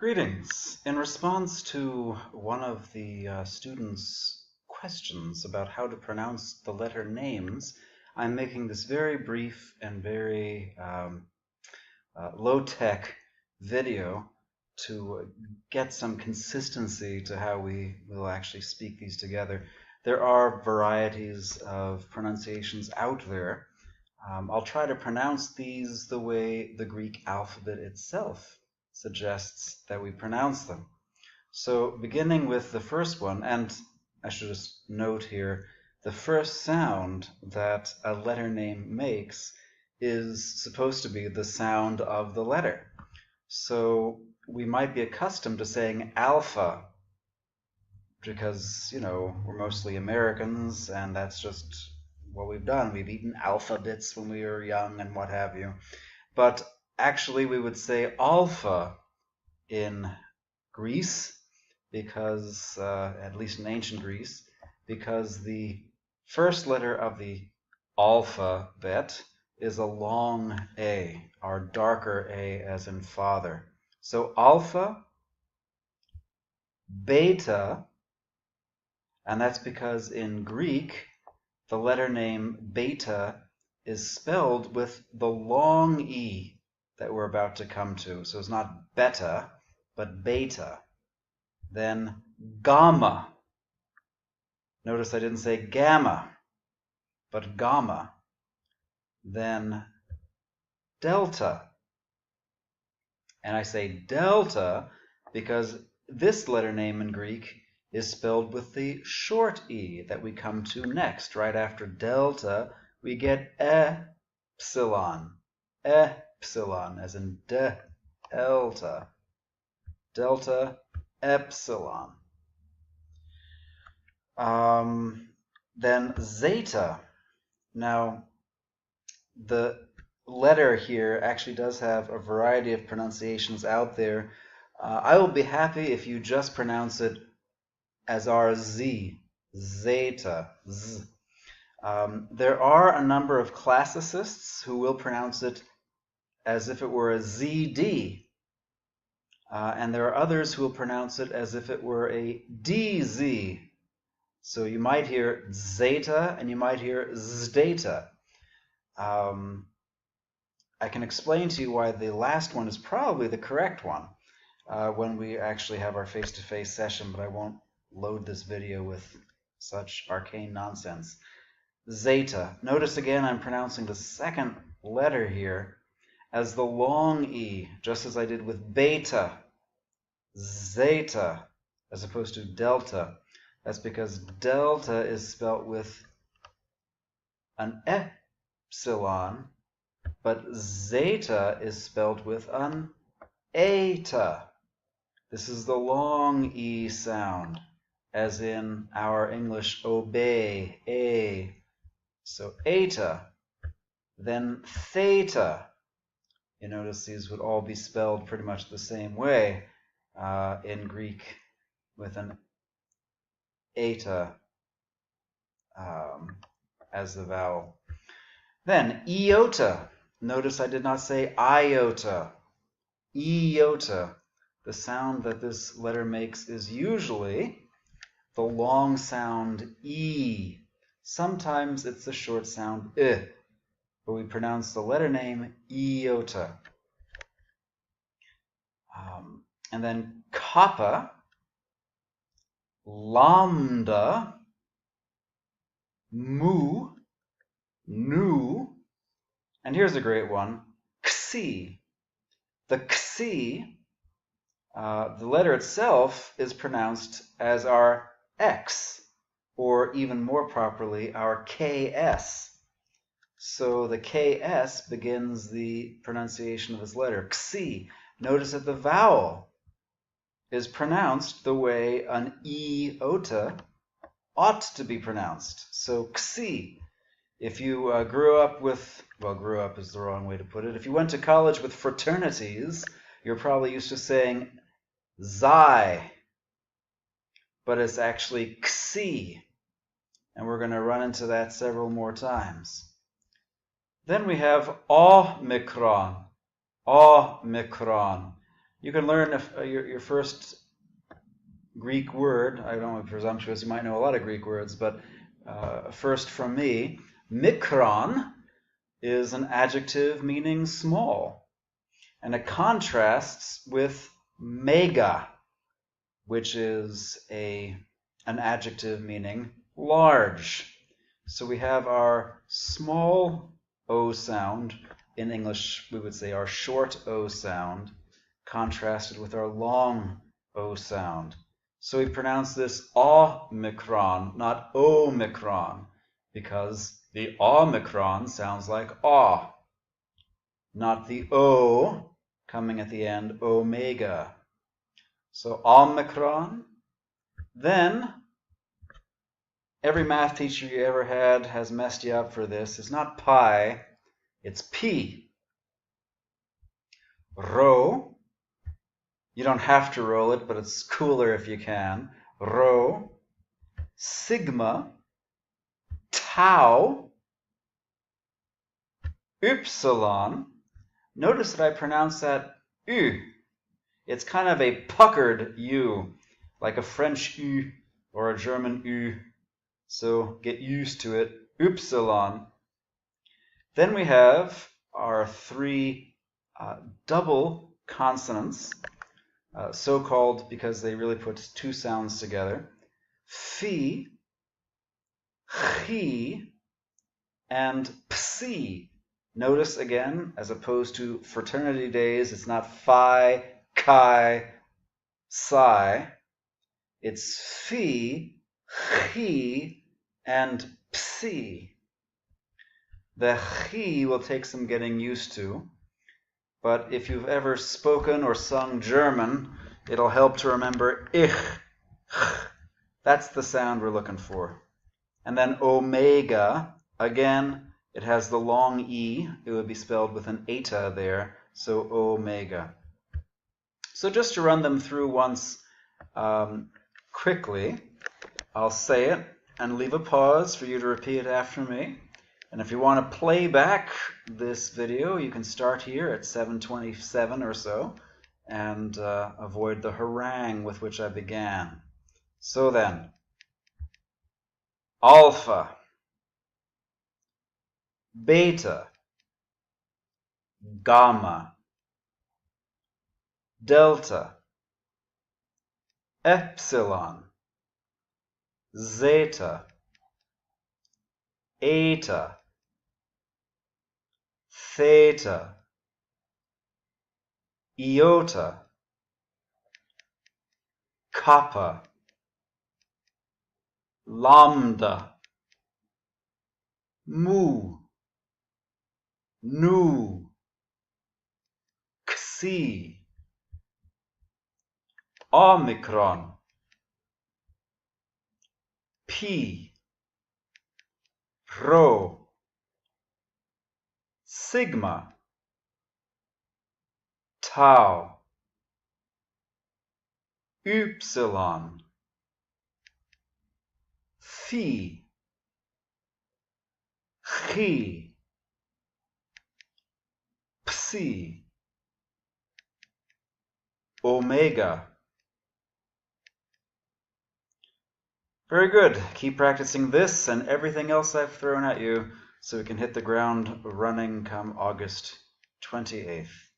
Greetings. In response to one of the students' questions about how to pronounce the letter names, I'm making this very brief and very low-tech video to get some consistency to how we will actually speak these together. There are varieties of pronunciations out there. I'll try to pronounce these the way the Greek alphabet itself suggests that we pronounce them. So beginning with the first one, and I should just note here, the first sound that a letter name makes is supposed to be the sound of the letter. So we might be accustomed to saying alpha because, we're mostly Americans and that's just what we've done. We've eaten alphabets when we were young and what have you. But actually we would say alpha in Greece because, at least in ancient Greece, because the first letter of the alphabet is a long A, or darker A as in father. So alpha, beta, and that's because in Greek the letter name beta is spelled with the long E that we're about to come to. So it's not beta, but beta. Then gamma. Notice I didn't say gamma, but gamma. Then delta. And I say delta because this letter name in Greek is spelled with the short E that we come to next. Right after delta, we get epsilon. Epsilon, as in delta. Delta, epsilon. Then zeta. Now, the letter here actually does have a variety of pronunciations out there. I will be happy if you just pronounce it as our Z, zeta, z. There are a number of classicists who will pronounce it as if it were a ZD, and there are others who will pronounce it as if it were a DZ. So you might hear zeta and you might hear zdata. I can explain to you why the last one is probably the correct one when we actually have our face-to-face session, but I won't load this video with such arcane nonsense. Zeta. Notice again I'm pronouncing the second letter here as the long E, just as I did with beta. Zeta, as opposed to delta. That's because delta is spelt with an epsilon, but zeta is spelt with an eta. This is the long E sound, as in our English obey, A. So eta, then theta. You notice these would all be spelled pretty much the same way in Greek with an eta as the vowel. Then iota. Notice I did not say iota. Iota. The sound that this letter makes is usually the long sound E. Sometimes it's the short sound I, but we pronounce the letter name iota. And then kappa, lambda, mu, nu, and here's a great one, xi. The xi, the letter itself is pronounced as our X, or even more properly, our KS. So the KS begins the pronunciation of this letter, xi. Notice that the vowel is pronounced the way an iota ought to be pronounced. So xi. If you grew up with, well, grew up is the wrong way to put it. If you went to college with fraternities, you're probably used to saying xi, but it's actually xi, and we're going to run into that several more times. Then we have omicron. Omicron. You can learn your first Greek word. I don't want to be presumptuous. You might know a lot of Greek words, but first from me, mikron is an adjective meaning small, and it contrasts with mega, which is an adjective meaning large. So we have our small O sound. In English, we would say our short O sound, contrasted with our long O sound. So we pronounce this omicron, not omicron, because the omicron sounds like aw, not the O coming at the end, omega. So omicron. Then, every math teacher you ever had has messed you up for this. It's not pi, it's p. Rho. You don't have to roll it, but it's cooler if you can. Rho. Sigma. Tau. Upsilon. Notice that I pronounce that U. It's kind of a puckered U, like a French U or a German U. So get used to it. Upsilon. Then we have our three double consonants, so-called because they really put two sounds together. Phi, chi, and psi. Notice again, as opposed to fraternity days, it's not phi, chi, psi. It's phi, chi, and psi. The chi will take some getting used to, but if you've ever spoken or sung German, it'll help to remember ich. That's the sound we're looking for. And then omega, again, it has the long E. It would be spelled with an eta there, so omega. So just to run them through once quickly, I'll say it and leave a pause for you to repeat it after me. And if you want to play back this video, you can start here at 7:27 or so and avoid the harangue with which I began. So then, alpha, beta, gamma, delta, epsilon, zeta, eta, theta, iota, kappa, lambda, mu, nu, xi, omicron, pi, rho, sigma, tau, upsilon, phi, chi, psi, omega. Very good. Keep practicing this and everything else I've thrown at you so we can hit the ground running come August 28th.